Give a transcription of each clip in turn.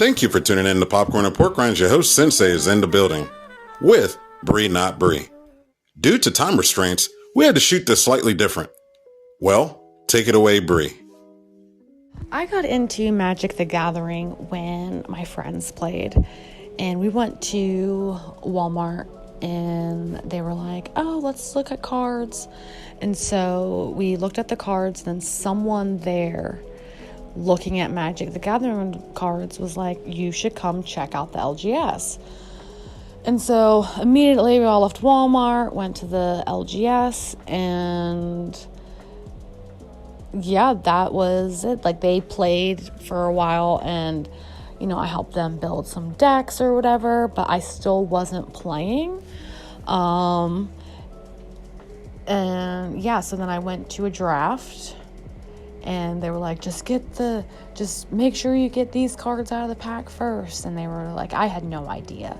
Thank you for tuning in to Popcorn and Pork Rinds. Your host Sensei is in the building with Bree, NotBrie. Due to time restraints, we had to shoot this slightly different. Well, take it away, Bree. I got into Magic the Gathering when my friends played, and we went to Walmart and they were like, oh, let's look at cards. And so we looked at the cards, and then someone there looking at Magic the Gathering cards was like, you should come check out the LGS. And so immediately we all left Walmart, went to the LGS, and yeah, that was it. Like, they played for a while, and I helped them build some decks or whatever, but I still wasn't playing. And yeah, so then I went to a draft, and they were like, just make sure you get these cards out of the pack first. And they were like, I had no idea.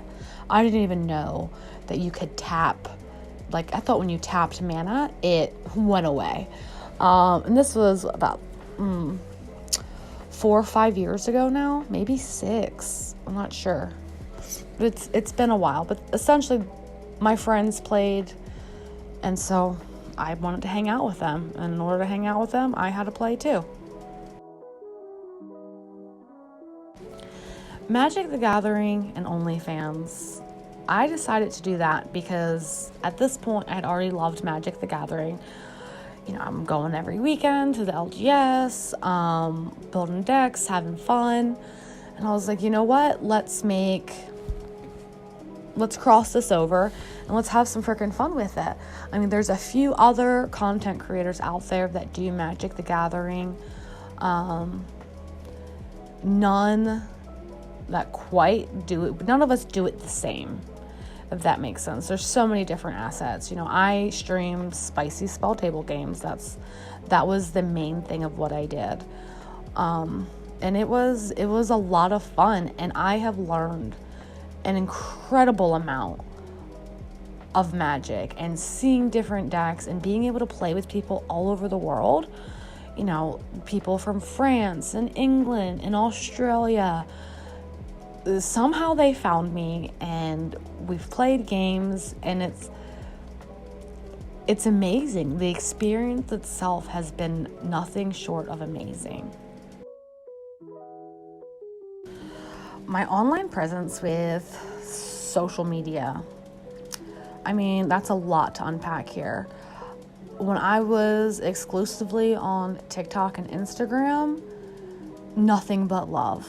I didn't even know that you could tap. Like, I thought when you tapped mana, it went away. And this was about 4 or 5 years ago now, maybe 6. I'm not sure. It's been a while, but essentially my friends played, and so I wanted to hang out with them. And in order to hang out with them, I had to play too. Magic the Gathering and OnlyFans. I decided to do that because at this point I had already loved Magic the Gathering. I'm going every weekend to the LGS, building decks, having fun. And I was like, you know what? Let's cross this over and let's have some freaking fun with it. I mean, there's a few other content creators out there that do Magic the Gathering. None that quite do it. None of us do it the same, if that makes sense. There's so many different assets. I stream spicy spell table games. That was the main thing of what I did. And it was a lot of fun, and I have learned an incredible amount of Magic, and seeing different decks and being able to play with people all over the world. People from France and England and Australia. Somehow they found me, and we've played games, and it's amazing. The experience itself has been nothing short of amazing. My online presence with social media, I mean, that's a lot to unpack here. When I was exclusively on TikTok and Instagram, nothing but love.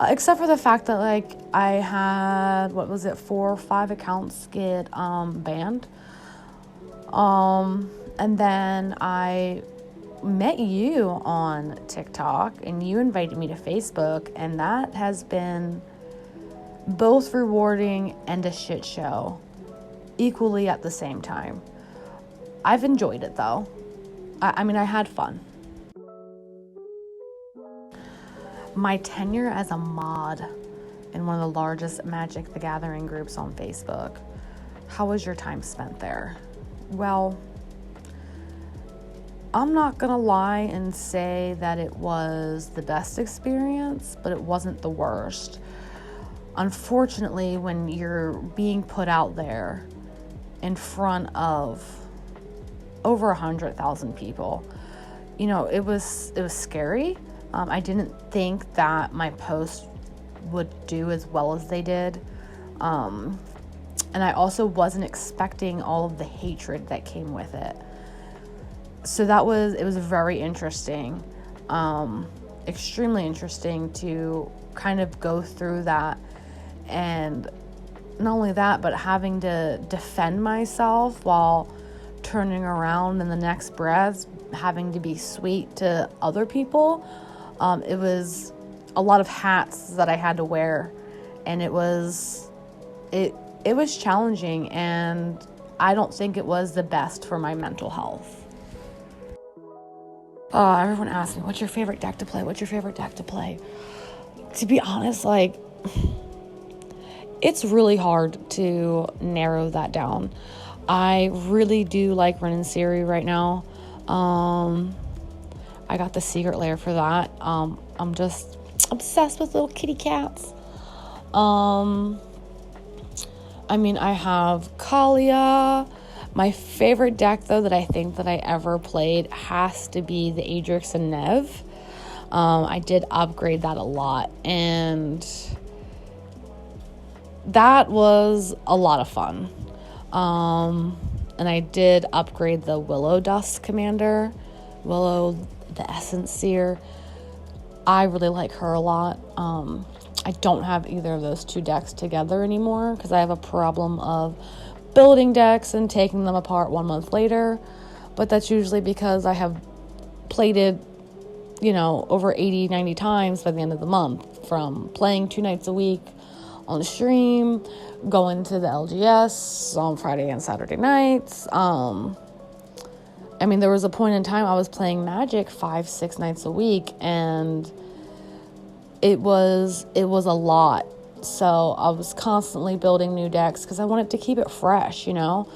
Except for the fact that, like, I had 4 or 5 accounts get banned. And then I met you on TikTok, and you invited me to Facebook, and that has been both rewarding and a shit show equally at the same time. I've enjoyed it though. I mean, I had fun. My tenure as a mod in one of the largest Magic the Gathering groups on Facebook. How was your time spent there? Well, I'm not gonna lie and say that it was the best experience, but it wasn't the worst. Unfortunately, when you're being put out there in front of over 100,000 people, it was scary. I didn't think that my post would do as well as they did. And I also wasn't expecting all of the hatred that came with it. So it was very interesting, extremely interesting to kind of go through that. And not only that, but having to defend myself while turning around in the next breath, having to be sweet to other people. It was a lot of hats that I had to wear, and it was challenging, and I don't think it was the best for my mental health. Everyone asks me, what's your favorite deck to play? What's your favorite deck to play? To be honest, like, it's really hard to narrow that down. I really do like Ren and Siri right now. I got the Secret Lair for that. I'm just obsessed with little kitty cats. I mean, I have Kalia. My favorite deck, though, that I think that I ever played has to be the Adrix and Nev. I did upgrade that a lot, and that was a lot of fun. And I did upgrade the Willow Dust Commander, Willow the Essence Seer. I really like her a lot. I don't have either of those two decks together anymore because I have a problem of building decks and taking them apart 1 month later. But that's usually because I have played it, over 80, 90 times by the end of the month, from playing 2 nights a week on stream, going to the LGS on Friday and Saturday nights. There was a point in time I was playing Magic 5-6 nights a week, and it was a lot. So I was constantly building new decks because I wanted to keep it fresh, As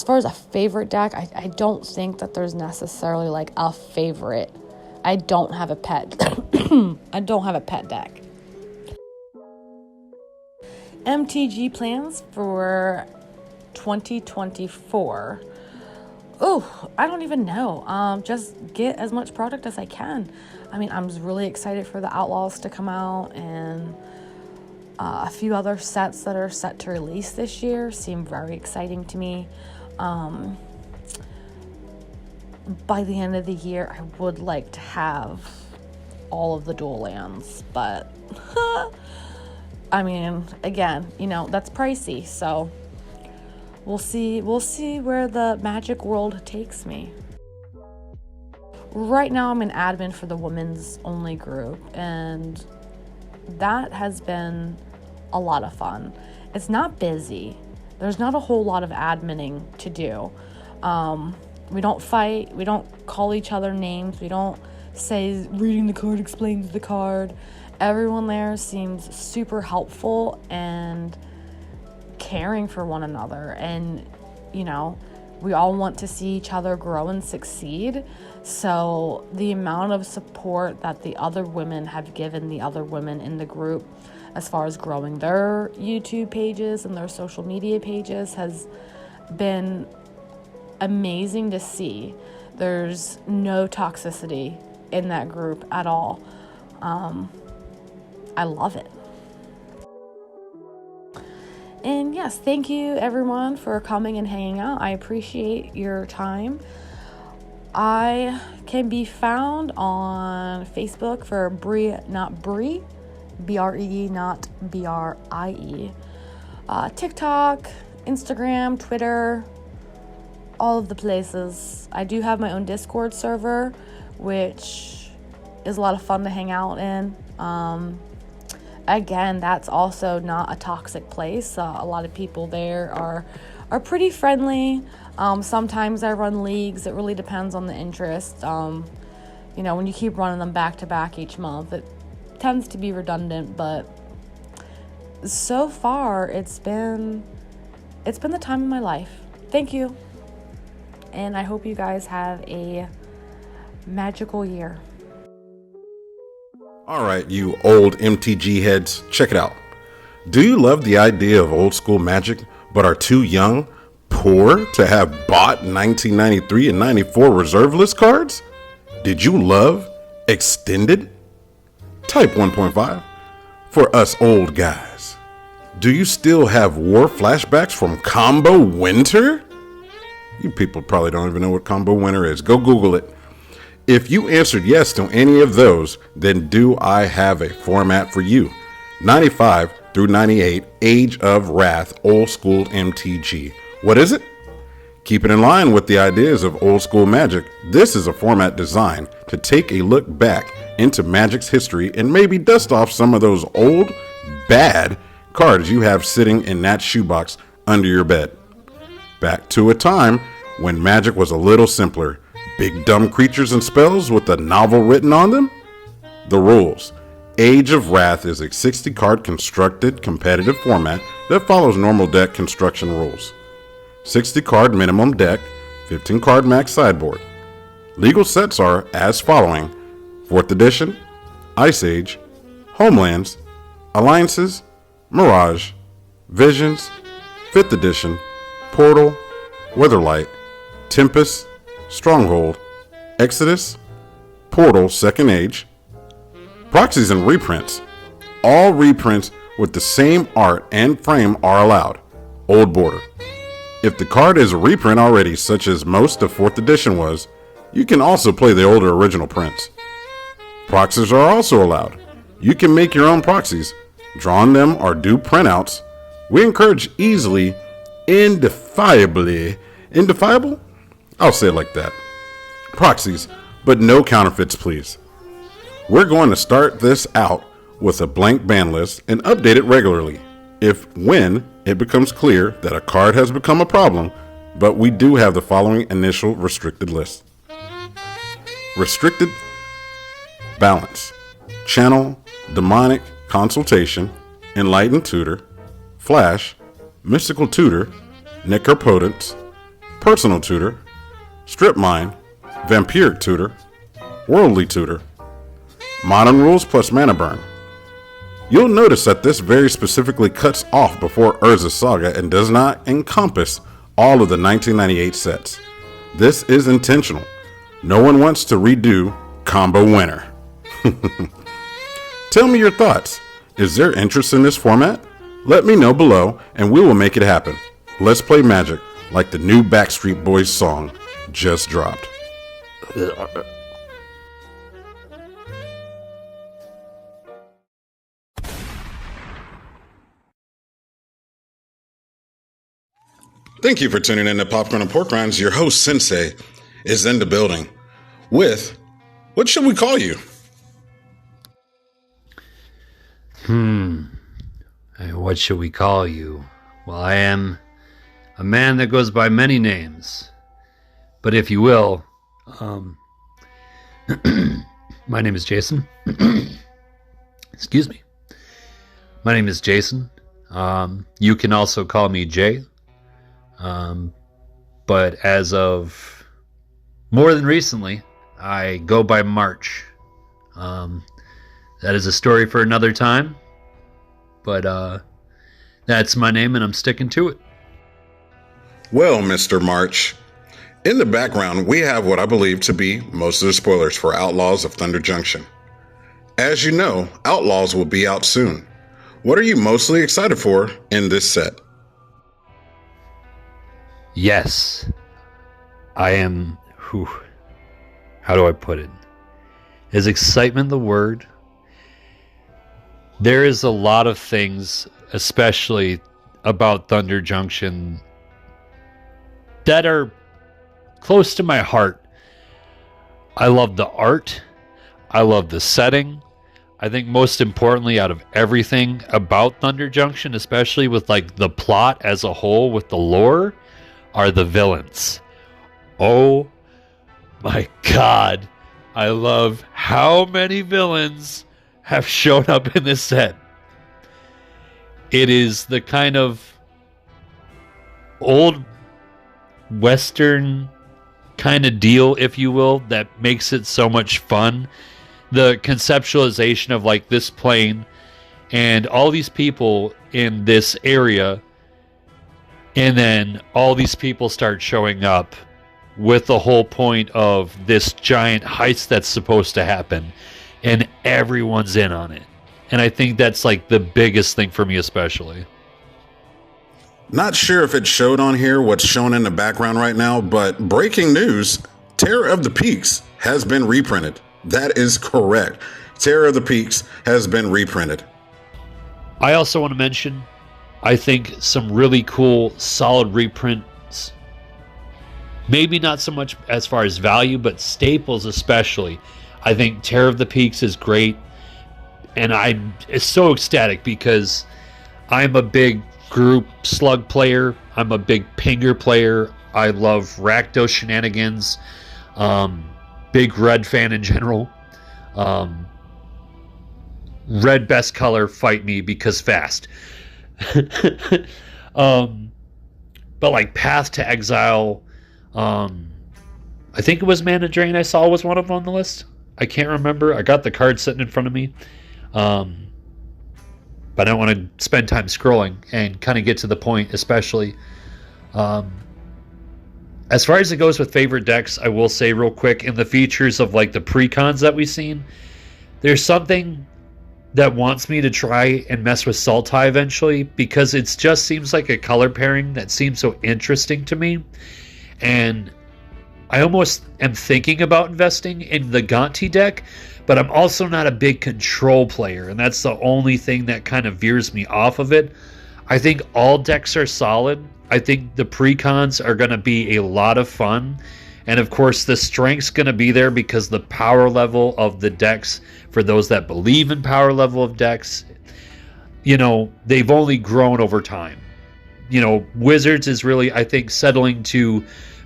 far as a favorite deck, I don't think that there's necessarily like a favorite. I don't have a pet. I don't have a pet deck. MTG plans for 2024. Oh, I don't even know. Just get as much product as I can. I'm really excited for the Outlaws to come out, and a few other sets that are set to release this year seem very exciting to me. By the end of the year, I would like to have all of the dual lands, but again, that's pricey, so we'll see where the Magic world takes me. Right now, I'm an admin for the women's only group, and that has been a lot of fun. It's not busy. There's not a whole lot of adminning to do. We don't fight. We don't call each other names. We don't say reading the card explains the card. Everyone there seems super helpful and caring for one another. And, we all want to see each other grow and succeed. So the amount of support that the other women have given the other women in the group as far as growing their YouTube pages and their social media pages has been amazing to see. There's no toxicity in that group at all. I love it. And yes, thank you everyone for coming and hanging out. I appreciate your time. I can be found on Facebook for Bree, NotBrie, BREE, not BRIE. TikTok, Instagram, Twitter, all of the places. I do have my own Discord server, which is a lot of fun to hang out in. Again, that's also not a toxic place. A lot of people there are pretty friendly. Sometimes I run leagues. It really depends on the interest. When you keep running them back to back each month, it tends to be redundant, but so far it's been the time of my life. Thank you. And I hope you guys have a magical year. All right, you old MTG heads, check it out. Do you love the idea of old school Magic, but are too young, poor to have bought 1993 and 94 reserve list cards? Did you love Extended? Type 1.5 for us old guys. Do you still have war flashbacks from Combo Winter? You people probably don't even know what Combo Winter is. Go Google it. If you answered yes to any of those, then do I have a format for you. 95 through 98, Age of Wrath, old school MTG. What is it? Keep it in line with the ideas of old school Magic. This is a format designed to take a look back into Magic's history and maybe dust off some of those old, bad cards you have sitting in that shoebox under your bed. Back to a time when Magic was a little simpler. Big dumb creatures and spells with a novel written on them? The rules. Age of Wrath is a 60-card constructed competitive format that follows normal deck construction rules. 60-card minimum deck, 15-card max sideboard. Legal sets are as following: 4th edition, Ice Age, Homelands, Alliances, Mirage, Visions, 5th Edition, Portal, Weatherlight, Tempest, Stronghold, Exodus, Portal 2nd Age, proxies and reprints. All reprints with the same art and frame are allowed. Old border. If the card is a reprint already, such as most of 4th edition was, you can also play the older original prints. Proxies are also allowed. You can make your own proxies, draw on them, or do printouts. We encourage indefiable? I'll say it like that. Proxies, but no counterfeits, please. We're going to start this out with a blank ban list and update it regularly when it becomes clear that a card has become a problem, but we do have the following initial restricted list. Restricted Balance, Channel, Demonic Consultation, Enlightened Tutor, Flash, Mystical Tutor, Necropotence, Personal Tutor, Strip Mine, Vampiric Tutor, Worldly Tutor, Modern Rules plus Mana Burn. You'll notice that this very specifically cuts off before Urza's Saga and does not encompass all of the 1998 sets. This is intentional. No one wants to redo Combo Winner. Tell me your thoughts. Is there interest in this format? Let me know below and we will make it happen. Let's play Magic like the new Backstreet Boys song just dropped. Thank you for tuning in to Popcorn and Pork Rinds. Your host, Sensei, is in the building with, what should we call you? What should we call you? Well, I am a man that goes by many names. But if you will, my name is Jason. Excuse me. My name is Jason. You can also call me Jay. But as of more than recently, I go by March. That is a story for another time. But that's my name and I'm sticking to it. Well, Mr. March, in the background, we have what I believe to be most of the spoilers for Outlaws of Thunder Junction. As you know, Outlaws will be out soon. What are you mostly excited for in this set? Yes, I am. How do I put it? Is excitement the word? There is a lot of things, especially about Thunder Junction, that are close to my heart. I love the art. I love the setting. I think most importantly out of everything about Thunder Junction, especially with like the plot as a whole, with the lore, are the villains. Oh my God. I love how many villains have shown up in this set. It is the kind of old Western kind of deal, if you will, that makes it so much fun. The conceptualization of like this plane and all these people in this area, and then all these people start showing up with the whole point of this giant heist that's supposed to happen, and everyone's in on it. And I think that's like the biggest thing for me, especially. Not sure if it showed on here what's shown in the background right now, but breaking news, Terror of the Peaks has been reprinted. That is correct. Terror of the Peaks has been reprinted. I also want to mention, I think some really cool, solid reprints. Maybe not so much as far as value, but staples especially. I think Terror of the Peaks is great. And I'm so ecstatic because I'm a big group slug player. I'm a big pinger player. I love Rakdos shenanigans. Big red fan in general. Red best color, fight me because fast. But like Path to Exile, I think it was Mana Drain I saw was one of them on the list. I can't remember. I got the card sitting in front of me. But I don't want to spend time scrolling and kind of get to the point, especially. As far as it goes with favorite decks, I will say real quick, in the features of like the pre-cons that we've seen, there's something that wants me to try and mess with Sultai eventually, because it just seems like a color pairing that seems so interesting to me. And I almost am thinking about investing in the Gonti deck, but I'm also not a big control player, and that's the only thing that kind of veers me off of it. I think all decks are solid. I think the pre-cons are going to be a lot of fun. And of course, the strength's going to be there because the power level of the decks, for those that believe in power level of decks, you know, they've only grown over time. You know, Wizards is really, I think, settling to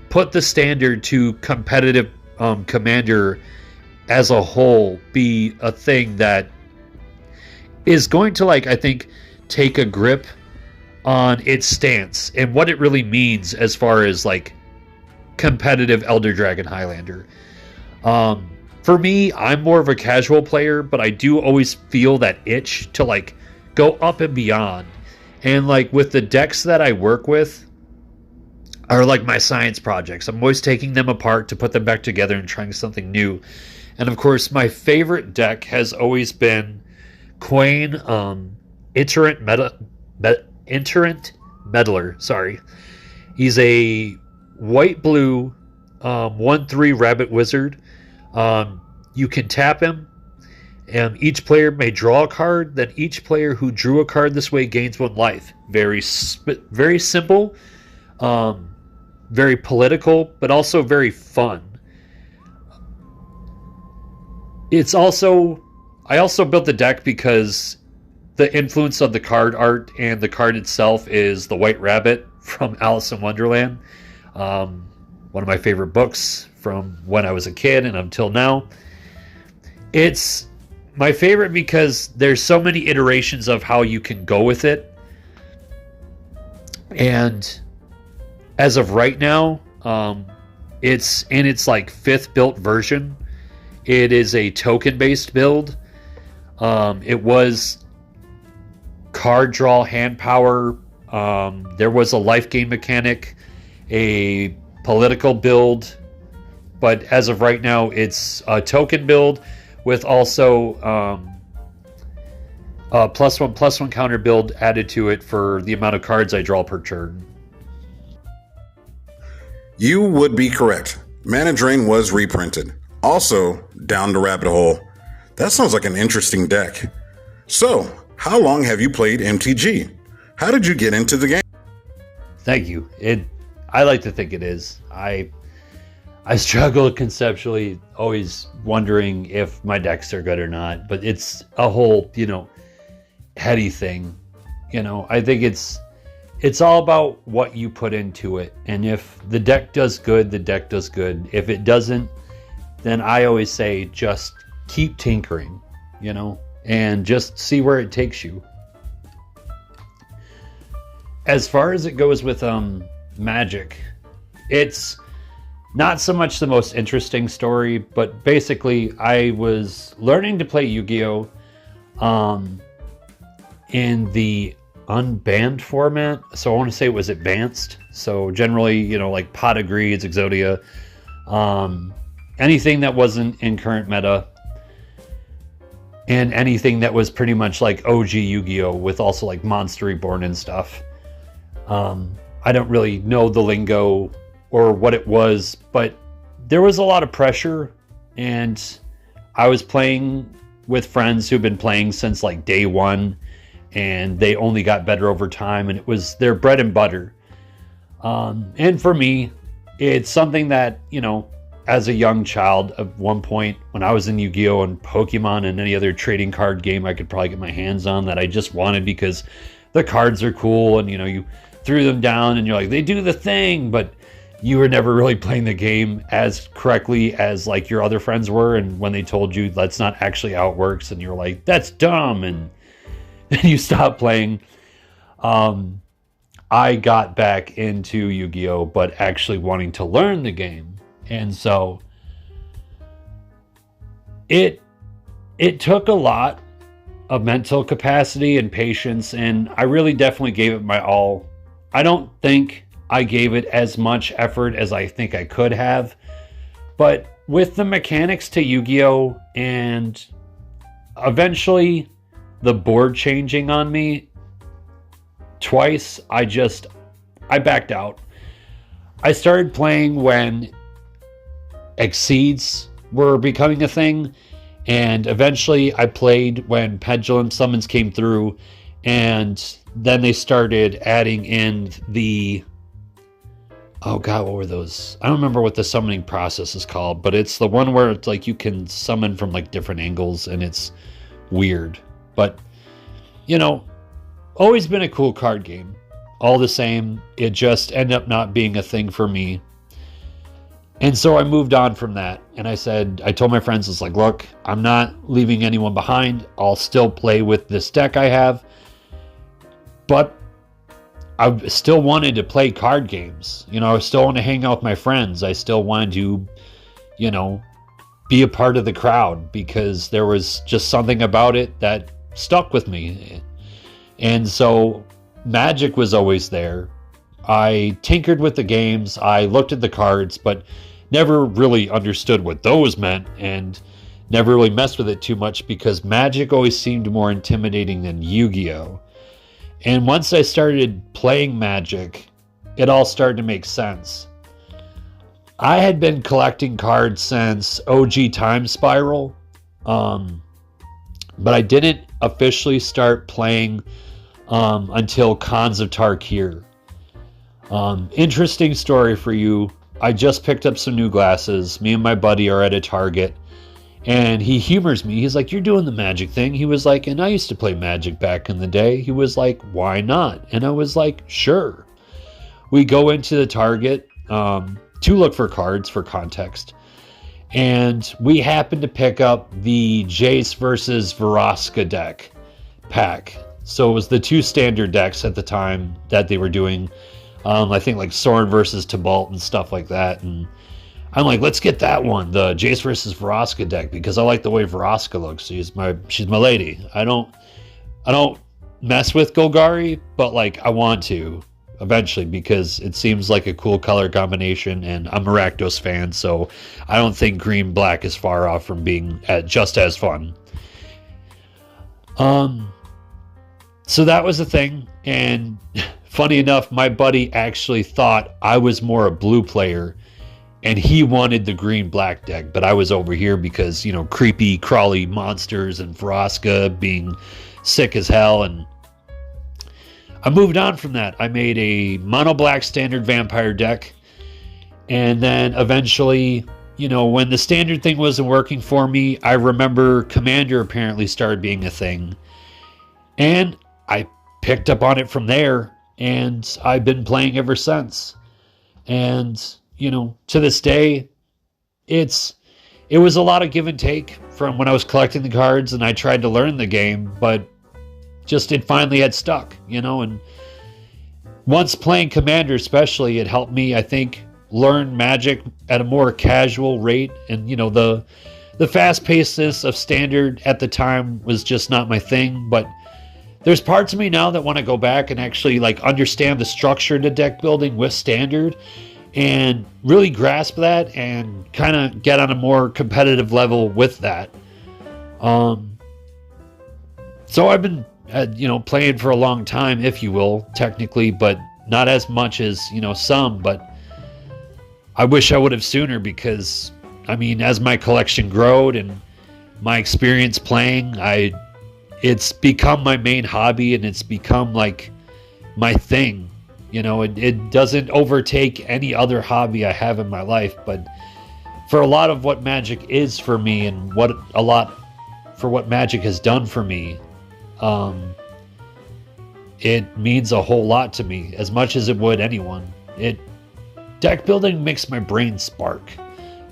put the standard to competitive Commander as a whole be a thing that is going to, like, I think, take a grip on its stance and what it really means as far as like competitive Elder Dragon Highlander. For me, I'm more of a casual player, but I do always feel that itch to like go up and beyond. And like with the decks that I work with are like my science projects. I'm always taking them apart to put them back together and trying something new. And of course, my favorite deck has always been Quain, Iterant Meddler, sorry. He's a white-blue 1/3 rabbit wizard. You can tap him, and each player may draw a card. Then each player who drew a card this way gains 1 life. Very simple, very political, but also very fun. I also built the deck because the influence of the card art and the card itself is The White Rabbit from Alice in Wonderland. One of my favorite books from when I was a kid and until now. It's my favorite because there's so many iterations of how you can go with it. And as of right now, it's in its like 5th built version. It is a token-based build. It was card draw, hand power. There was a life gain mechanic, a political build, but as of right now, it's a token build with also a +1/+1 counter build added to it for the amount of cards I draw per turn. You would be correct. Mana Drain was reprinted. Also, Down the Rabbit Hole. That sounds like an interesting deck. So, how long have you played MTG? How did you get into the game? Thank you. I like to think it is. I struggle conceptually, always wondering if my decks are good or not. But it's a whole, heady thing. I think it's all about what you put into it. And if the deck does good, the deck does good. If it doesn't, then I always say just keep tinkering, and just see where it takes you. As far as it goes with Magic, it's not so much the most interesting story, but basically I was learning to play Yu-Gi-Oh! In the unbanned format. So I want to say it was advanced. So generally, like Pot of Greeds, Exodia, anything that wasn't in current meta, and anything that was pretty much like OG Yu-Gi-Oh! With also like Monster Reborn and stuff. I don't really know the lingo or what it was, but there was a lot of pressure, and I was playing with friends who've been playing since like day one, and they only got better over time, and it was their bread and butter. And for me, it's something that, as a young child, at one point when I was in Yu-Gi-Oh! And Pokemon and any other trading card game I could probably get my hands on that I just wanted because the cards are cool, and you threw them down and you're like, they do the thing, but you were never really playing the game as correctly as like your other friends were, and when they told you that's not actually how it works, and you're like, that's dumb, and you stop playing. I got back into Yu-Gi-Oh! But actually wanting to learn the game. And so it took a lot of mental capacity and patience, and I really definitely gave it my all. I don't think I gave it as much effort as I think I could have, but with the mechanics to Yu-Gi-Oh! And eventually the board changing on me twice, I backed out. I started playing when Exceeds were becoming a thing, and eventually I played when Pendulum Summons came through, and then they started adding in the... Oh god, what were those? I don't remember what the summoning process is called, but it's the one where it's like you can summon from like different angles, and it's weird. But, you know, always been a cool card game. All the same, it just ended up not being a thing for me. And so I moved on from that. And I told my friends, it's like, look, I'm not leaving anyone behind. I'll still play with this deck I have. But I still wanted to play card games. You know, I still want to hang out with my friends. I still wanted to, you know, be a part of the crowd, because there was just something about it that stuck with me. And so Magic was always there. I tinkered with the games. I looked at the cards, but never really understood what those meant, and never really messed with it too much, because Magic always seemed more intimidating than Yu-Gi-Oh! And once I started playing Magic, it all started to make sense. I had been collecting cards since OG Time Spiral, but I didn't officially start playing until Khans of Tarkir. Interesting story for you. I just picked up some new glasses. Me and my buddy are at a Target, and he humors me. He's like, you're doing the Magic thing. He was like, and I used to play Magic back in the day. He was like, why not? And I was like, sure. We go into the Target to look for cards for context, and we happened to pick up the Jace versus Vraska deck pack. So it was the two standard decks at the time that they were doing. I think like Sorin versus Tybalt and stuff like that. And I'm like, let's get that one, the Jace versus Vraska deck, because I like the way Vraska looks. She's my lady. I don't mess with Golgari, but like I want to eventually, because it seems like a cool color combination, and I'm a Rakdos fan, so I don't think green black is far off from being just as fun. So that was the thing, and funny enough, my buddy actually thought I was more a blue player, and he wanted the green-black deck, but I was over here because, you know, creepy, crawly monsters and Vraska being sick as hell, and I moved on from that. I made a mono-black standard vampire deck, and then eventually, you know, when the standard thing wasn't working for me, I remember Commander apparently started being a thing, and I picked up on it from there, and I've been playing ever since. And, you know, to this day, it was a lot of give and take from when I was collecting the cards and I tried to learn the game, but just it finally had stuck, you know. And once playing Commander especially, it helped me, I think, learn Magic at a more casual rate. And, you know, the fast-pacedness of Standard at the time was just not my thing, but there's parts of me now that want to go back and actually like understand the structure to deck building with Standard and really grasp that and kind of get on a more competitive level with that. So I've been, you know, playing for a long time, if you will, technically, but not as much as, you know, some, but I wish I would have sooner, because, I mean, as my collection growed and my experience playing, it's become my main hobby, and it's become like my thing. You know, it doesn't overtake any other hobby I have in my life, but for a lot of what Magic is for me, and what Magic has done for me, it means a whole lot to me, as much as it would anyone. Deck building makes my brain spark,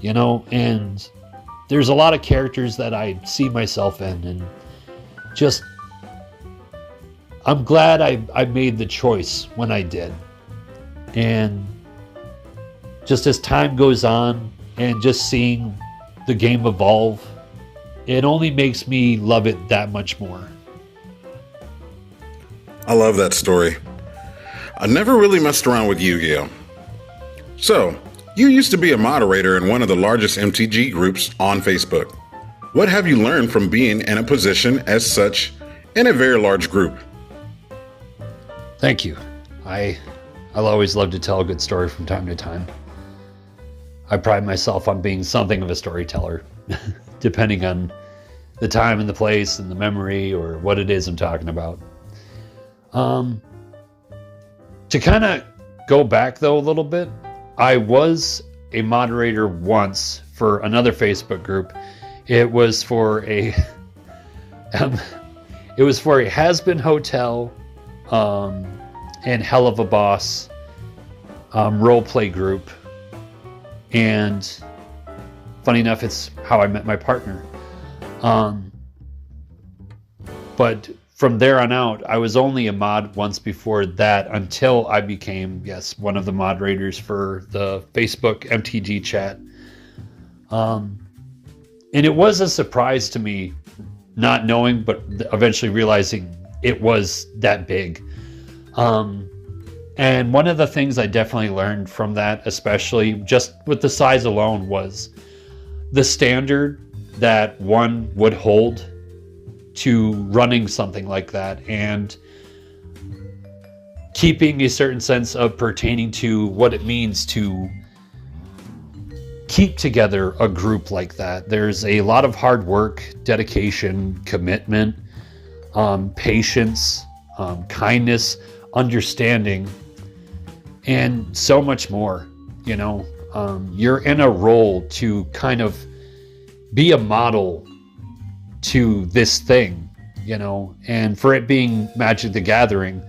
you know, and there's a lot of characters that I see myself in, and just, I'm glad I made the choice when I did. And just as time goes on, and just seeing the game evolve, it only makes me love it that much more. I love that story. I never really messed around with Yu-Gi-Oh! So, you used to be a moderator in one of the largest MTG groups on Facebook. What have you learned from being in a position as such in a very large group? Thank you. I'll always love to tell a good story from time to time. I pride myself on being something of a storyteller, depending on the time and the place and the memory or what it is I'm talking about. To kind of go back though a little bit, I was a moderator once for another Facebook group. It was for a has-been hotel and Hell of a Boss role play group. And funny enough, it's how I met my partner. But from there on out, I was only a mod once before that until I became, yes, one of the moderators for the Facebook MTG chat. And it was a surprise to me, not knowing, but eventually realizing it was that big. And one of the things I definitely learned from that, especially just with the size alone, was the standard that one would hold to running something like that and keeping a certain sense of pertaining to what it means to keep together a group like that. There's a lot of hard work, dedication, commitment, patience, kindness, understanding, and so much more. You know, you're in a role to kind of be a model to this thing, you know, and for it being Magic the Gathering,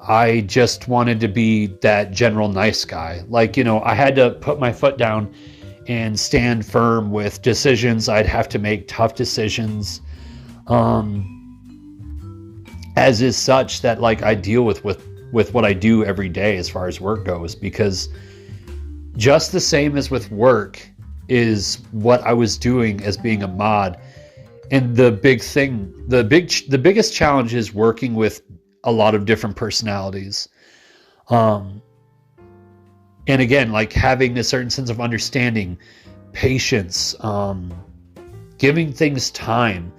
I just wanted to be that general nice guy. Like, you know, I had to put my foot down and stand firm with decisions. I'd have to make tough decisions, as is such that like I deal with what I do every day as far as work goes, because just the same as with work is what I was doing as being a mod. And the biggest challenge is working with a lot of different personalities. And again, like having a certain sense of understanding, patience, giving things time,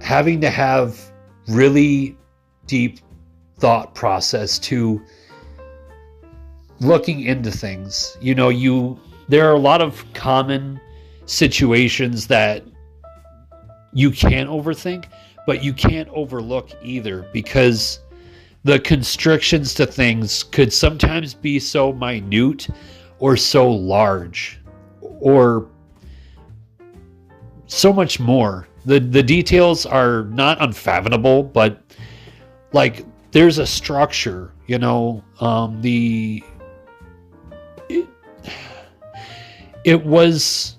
having to have really deep thought process to looking into things. You know, there are a lot of common situations that you can't overthink, but you can't overlook either, because the constrictions to things could sometimes be so minute or so large or so much more. The details are not unfathomable, but like there's a structure, you know, it was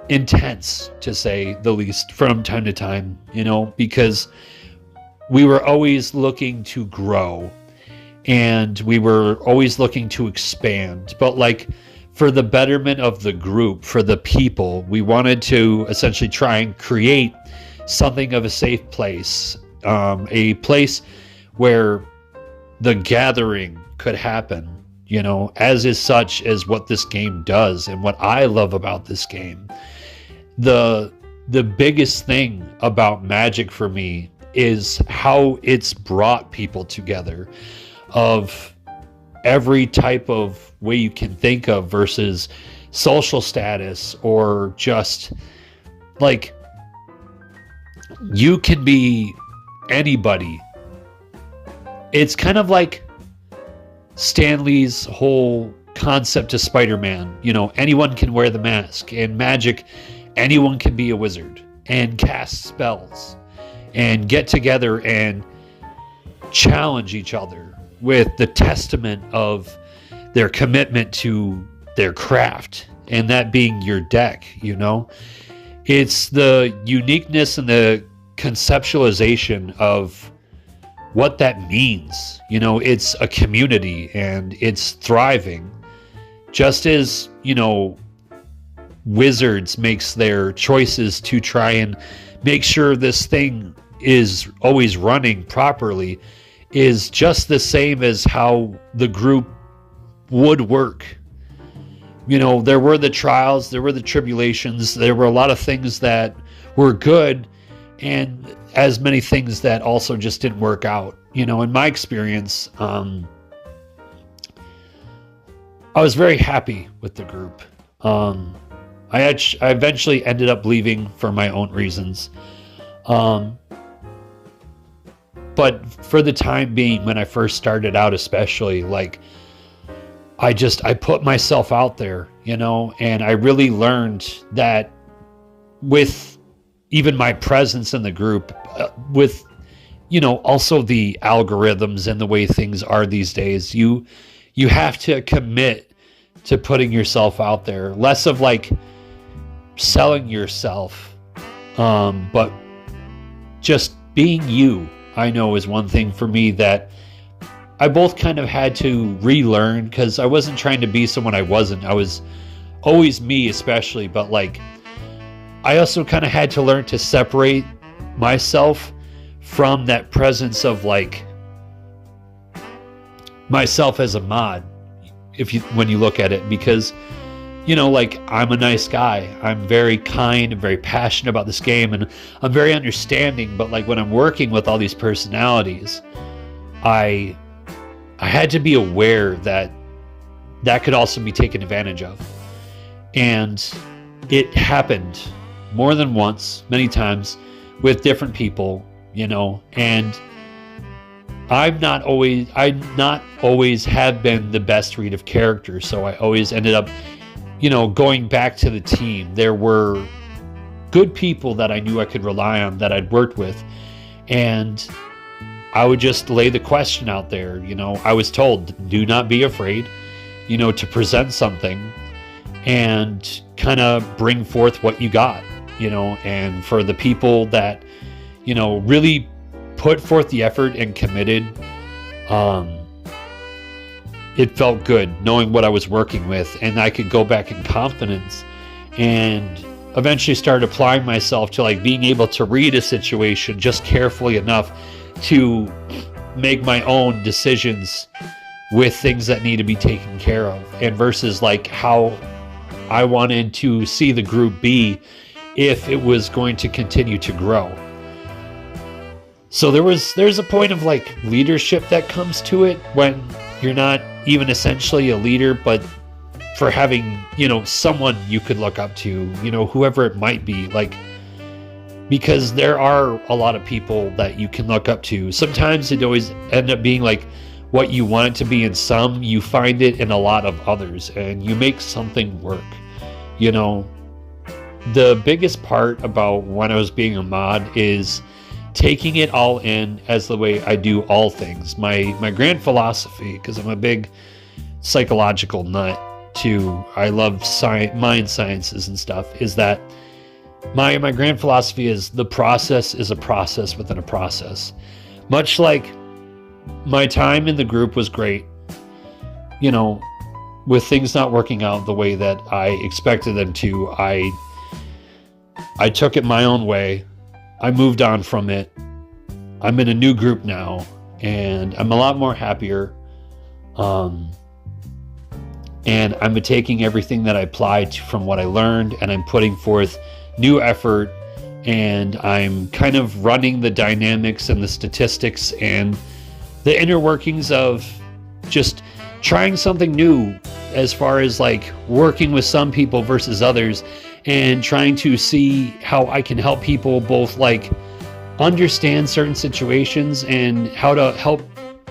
intense, to say the least, from time to time, you know, because we were always looking to grow and we were always looking to expand. But like for the betterment of the group, for the people, we wanted to essentially try and create something of a safe place, a place where the gathering could happen, you know, as is such as what this game does and what I love about this game. The biggest thing about Magic for me is how it's brought people together of every type of way you can think of, versus social status or just like you can be anybody. It's kind of like Stan Lee's whole concept to Spider-Man. You know, anyone can wear the mask. In Magic, anyone can be a wizard and cast spells and get together and challenge each other with the testament of their commitment to their craft, and that being your deck, you know. It's the uniqueness and the conceptualization of what that means. You know, it's a community and it's thriving. Just as, you know, Wizards makes their choices to try and make sure this thing is always running properly is just the same as how the group would work. You know, there were the trials, there were the tribulations, there were a lot of things that were good, and as many things that also just didn't work out. You know, in my experience, I was very happy with the group. I eventually ended up leaving for my own reasons. But for the time being, when I first started out especially, like, I put myself out there, you know, and I really learned that with even my presence in the group, with, you know, also the algorithms and the way things are these days, you have to commit to putting yourself out there. Less of like selling yourself, but just being you, I know, is one thing for me that I both kind of had to relearn, because I wasn't trying to be someone I wasn't. I was always me, especially, but like I also kind of had to learn to separate myself from that presence of like myself as a mod, when you look at it, because, you know, like, I'm a nice guy. I'm very kind and very passionate about this game, and I'm very understanding, but like when I'm working with all these personalities, I had to be aware that that could also be taken advantage of. And it happened more than once, many times, with different people, you know, and I not always have been the best read of character, so I always ended up, you know, going back to the team. There were good people that I knew I could rely on, that I'd worked with, and I would just lay the question out there. You know, I was told, do not be afraid, you know, to present something and kind of bring forth what you got, you know. And for the people that, you know, really put forth the effort and committed, it felt good knowing what I was working with, and I could go back in confidence and eventually start applying myself to like being able to read a situation just carefully enough to make my own decisions with things that need to be taken care of, and versus like how I wanted to see the group be if it was going to continue to grow. So there's a point of like leadership that comes to it when you're not even essentially a leader, but for having, you know, someone you could look up to, you know, whoever it might be, like, because there are a lot of people that you can look up to. Sometimes it always end up being like what you want it to be in some, you find it in a lot of others, and you make something work. You know, the biggest part about when I was being a mod is taking it all in as the way I do all things. My grand philosophy, because I'm a big psychological nut too, I love mind sciences and stuff, is that my grand philosophy is the process is a process within a process. Much like my time in the group was great, you know, with things not working out the way that I expected them to, I took it my own way. I moved on from it. I'm in a new group now, and I'm a lot more happier. And I'm taking everything that I applied from what I learned, and I'm putting forth new effort, and I'm kind of running the dynamics and the statistics and the inner workings of just trying something new, as far as like working with some people versus others, and trying to see how I can help people both like understand certain situations and how to help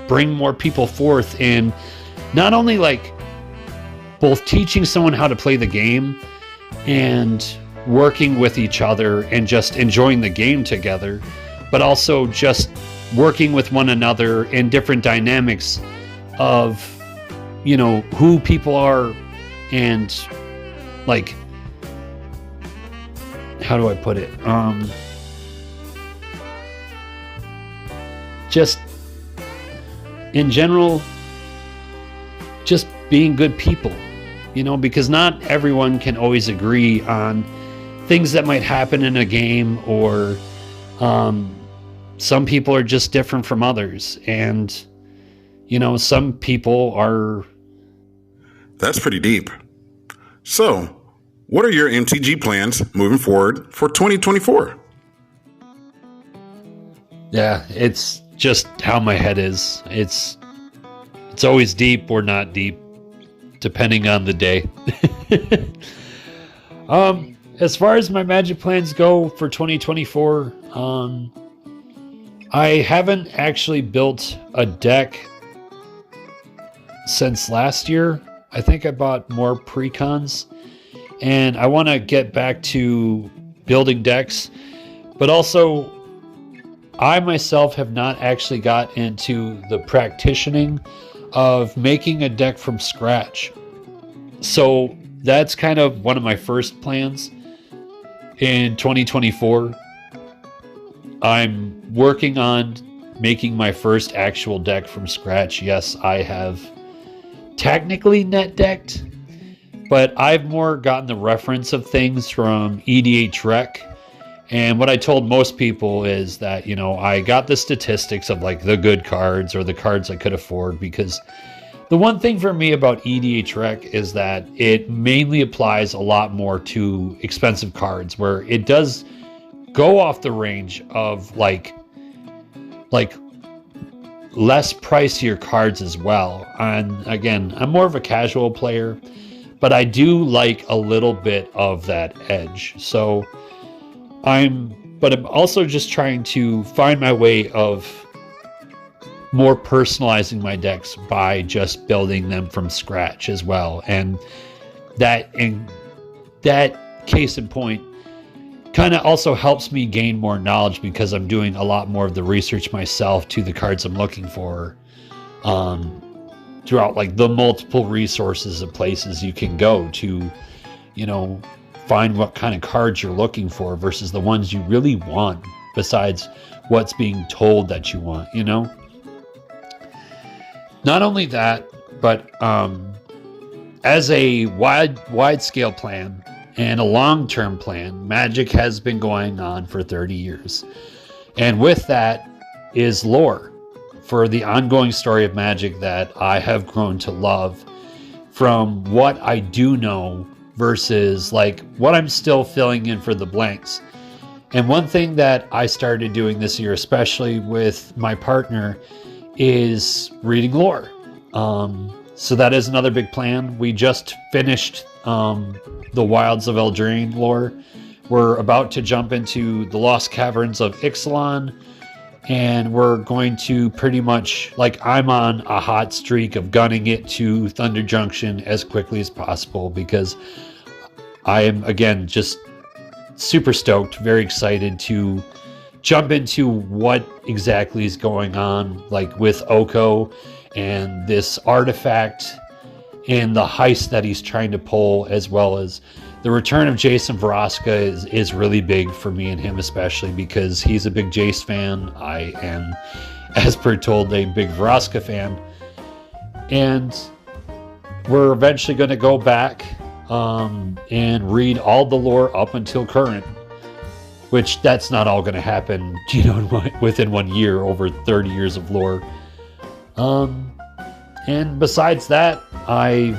bring more people forth, and not only like both teaching someone how to play the game and working with each other and just enjoying the game together, but also just working with one another in different dynamics of, you know, who people are, and like, how do I put it? Just in general, just being good people, because not everyone can always agree on things that might happen in a game, or some people are just different from others. And, some people are... That's pretty deep. So, what are your MTG plans moving forward for 2024? Yeah, it's just how my head is. It's always deep or not deep, depending on the day. As far as my Magic plans go for 2024, I haven't actually built a deck since last year. I think I bought more precons, and I want to get back to building decks, but also I myself have not actually got into the practicing of making a deck from scratch. So that's kind of one of my first plans in 2024. I'm working on making my first actual deck from scratch. Yes, I have technically net decked, but I've more gotten the reference of things from EDH Rec. And what I told most people is that, I got the statistics of like the good cards or the cards I could afford, because the one thing for me about EDH Rec is that it mainly applies a lot more to expensive cards, where it does go off the range of like less pricier cards as well. And again, I'm more of a casual player, but I do like a little bit of that edge. So I'm also just trying to find my way of more personalizing my decks by just building them from scratch as well. And that case in point kind of also helps me gain more knowledge, because I'm doing a lot more of the research myself to the cards I'm looking for, throughout like the multiple resources of places you can go to, find what kind of cards you're looking for versus the ones you really want, besides what's being told that you want, Not only that, but as a wide scale plan and a long-term plan, Magic has been going on for 30 years. And with that is lore for the ongoing story of Magic that I have grown to love, from what I do know versus like what I'm still filling in for the blanks. And one thing that I started doing this year, especially with my partner, is reading lore. So that is another big plan. We just finished the Wilds of Eldraine lore. We're about to jump into the Lost Caverns of Ixalan, and we're going to pretty much, like, I'm on a hot streak of gunning it to Thunder Junction as quickly as possible, because I am, again, just super stoked, very excited to jump into what exactly is going on, like with Oko and this artifact and the heist that he's trying to pull, as well as the return of Jason Vraska is really big for me and him, especially because he's a big Jace fan. I am, as per told, a big Vraska fan. And we're eventually going to go back and read all the lore up until current, which that's not all going to happen, within 1 year, over 30 years of lore. And besides that, I've,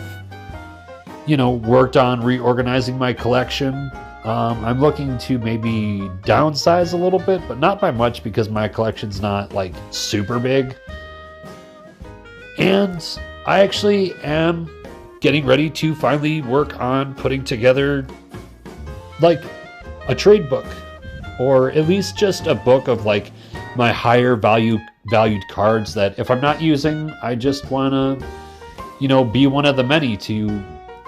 worked on reorganizing my collection. I'm looking to maybe downsize a little bit, but not by much, because my collection's not like super big. And I actually am getting ready to finally work on putting together like a trade book, or at least just a book of like my higher valued cards that if I'm not using, I just want to, be one of the many to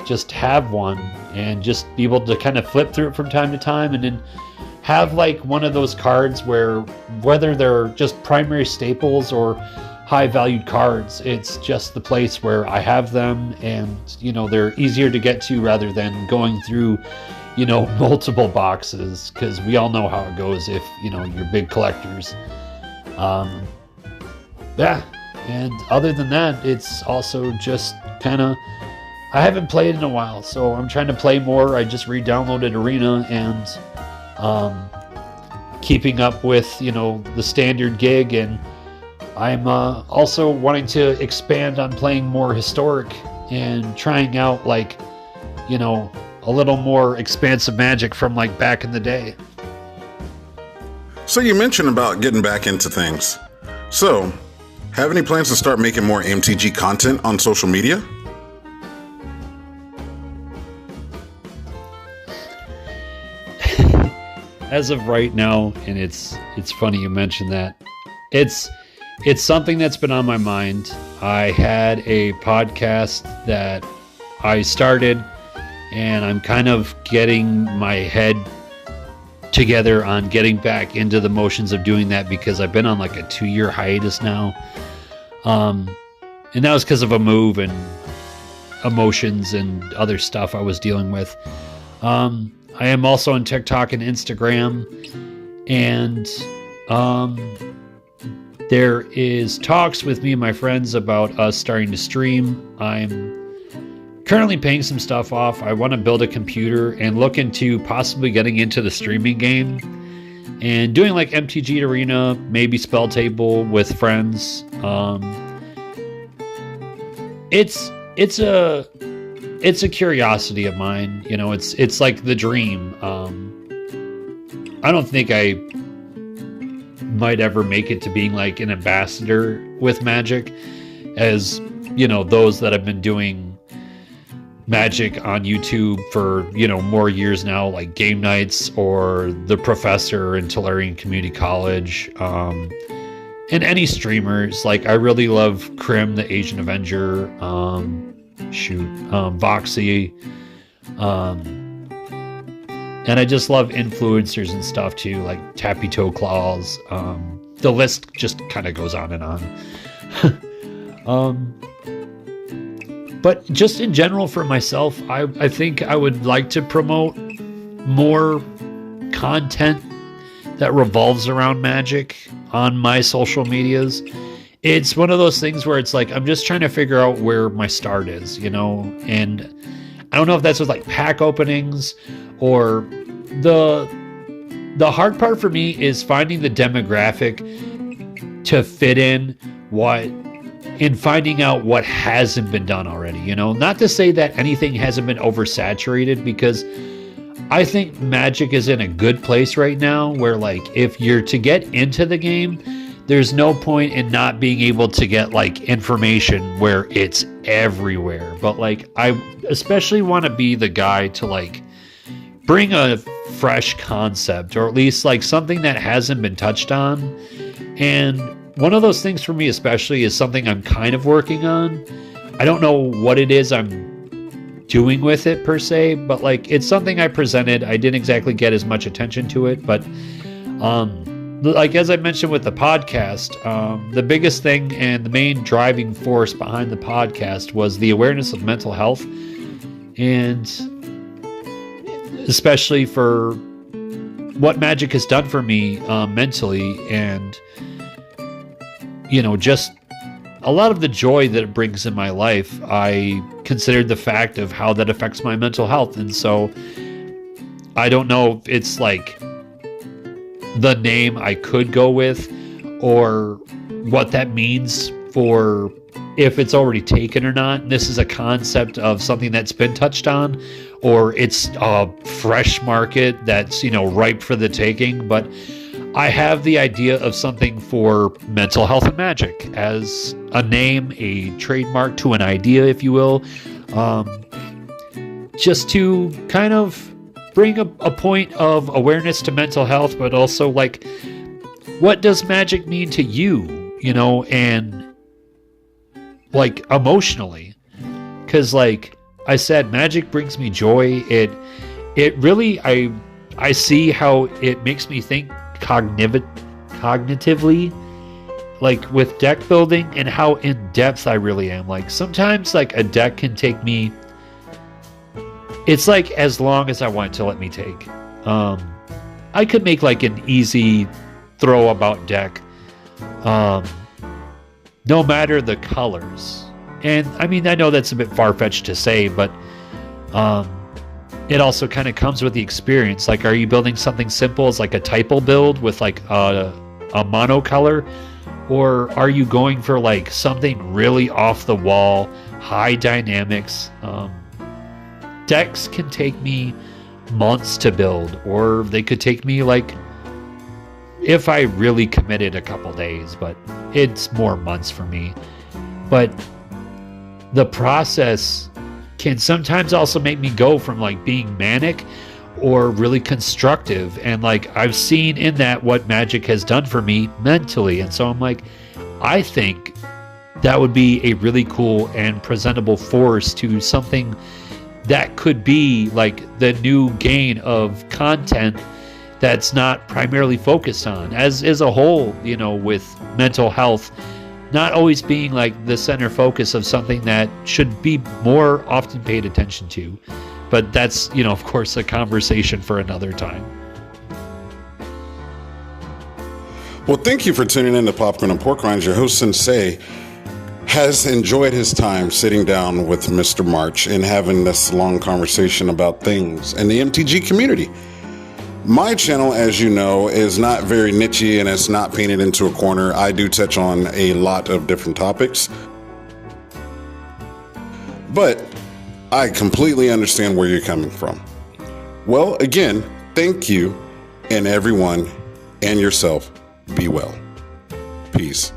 just have one and just be able to kind of flip through it from time to time, and then have like one of those cards where, whether they're just primary staples or high valued cards, it's just the place where I have them, and they're easier to get to rather than going through multiple boxes, because we all know how it goes if you're big collectors. And other than that, it's also just kind of, I haven't played in a while, so I'm trying to play more. I just re-downloaded Arena and keeping up with, the standard gig, and I'm also wanting to expand on playing more historic and trying out a little more expansive Magic from back in the day. So you mentioned about getting back into things. So, have any plans to start making more MTG content on social media? As of right now, and it's funny you mentioned that, it's something that's been on my mind. I had a podcast that I started, and I'm kind of getting my head together on getting back into the motions of doing that, because I've been on a 2-year hiatus now. And that was because of a move and emotions and other stuff I was dealing with. I am also on TikTok and Instagram, and there is talks with me and my friends about us starting to stream. I'm currently paying some stuff off. I want to build a computer and look into possibly getting into the streaming game and doing MTG Arena, maybe Spell Table with friends. It's a curiosity of mine. It's like the dream. I don't think I might ever make it to being an ambassador with Magic, as those that have been doing Magic on YouTube for more years now, like Game Nights or The Professor and Tolarian Community College, and any streamers. I really love Krim, the Asian Avenger, Voxy, and I just love influencers and stuff too, like Tappy Toe Claws. The list just kind of goes on and on. But just in general for myself, I think I would like to promote more content that revolves around Magic on my social medias. It's one of those things where it's I'm just trying to figure out where my start is, and I don't know if that's with pack openings, or the hard part for me is finding the demographic to fit in in finding out what hasn't been done already. Not to say that anything hasn't been oversaturated, because I think Magic is in a good place right now where if you're to get into the game, there's no point in not being able to get information where it's everywhere. But I especially want to be the guy to bring a fresh concept, or at least something that hasn't been touched on. And one of those things for me especially is something I'm kind of working on. I don't know what it is I'm doing with it per se, but it's something I presented. I didn't exactly get as much attention to it, but as I mentioned with the podcast, the biggest thing and the main driving force behind the podcast was the awareness of mental health, and especially for what Magic has done for me mentally, and just a lot of the joy that it brings in my life. I considered the fact of how that affects my mental health, and so I don't know if it's the name I could go with, or what that means for if it's already taken or not. This is a concept of something that's been touched on, or it's a fresh market that's ripe for the taking. But I have the idea of something for mental health and Magic as a name, a trademark to an idea, if you will, just to kind of bring a point of awareness to mental health, but also what does Magic mean to you, and emotionally, because I said, Magic brings me joy. It really, I see how it makes me think cognitively, with deck building, and how in depth I really am. Sometimes a deck can take me, it's as long as I want it to let me take. I could make an easy throw about deck, no matter the colors. And I mean, I know that's a bit far-fetched to say, but it also kind of comes with the experience. Like, are you building something simple as like a typo build with like a monocolor? Or are you going for like something really off the wall, high dynamics? Decks can take me months to build, or they could take me like, if I really committed, a couple days, but it's more months for me. But the process can sometimes also make me go from like being manic or really constructive. And like, I've seen in that what Magic has done for me mentally. And so I'm like, I think that would be a really cool and presentable force to something that could be like the new gain of content that's not primarily focused on, as a whole, you know, with mental health not always being like the center focus of something that should be more often paid attention to. But that's, you know, of course, a conversation for another time. Well, thank you for tuning in to Popcorn and Pork Rinds. Your host, Sensei, has enjoyed his time sitting down with Mr. March and having this long conversation about things in the MTG community. My channel, as you know, is not very niche-y and it's not painted into a corner. I do touch on a lot of different topics. But I completely understand where you're coming from. Well, again, thank you, and everyone and yourself, be well. Peace.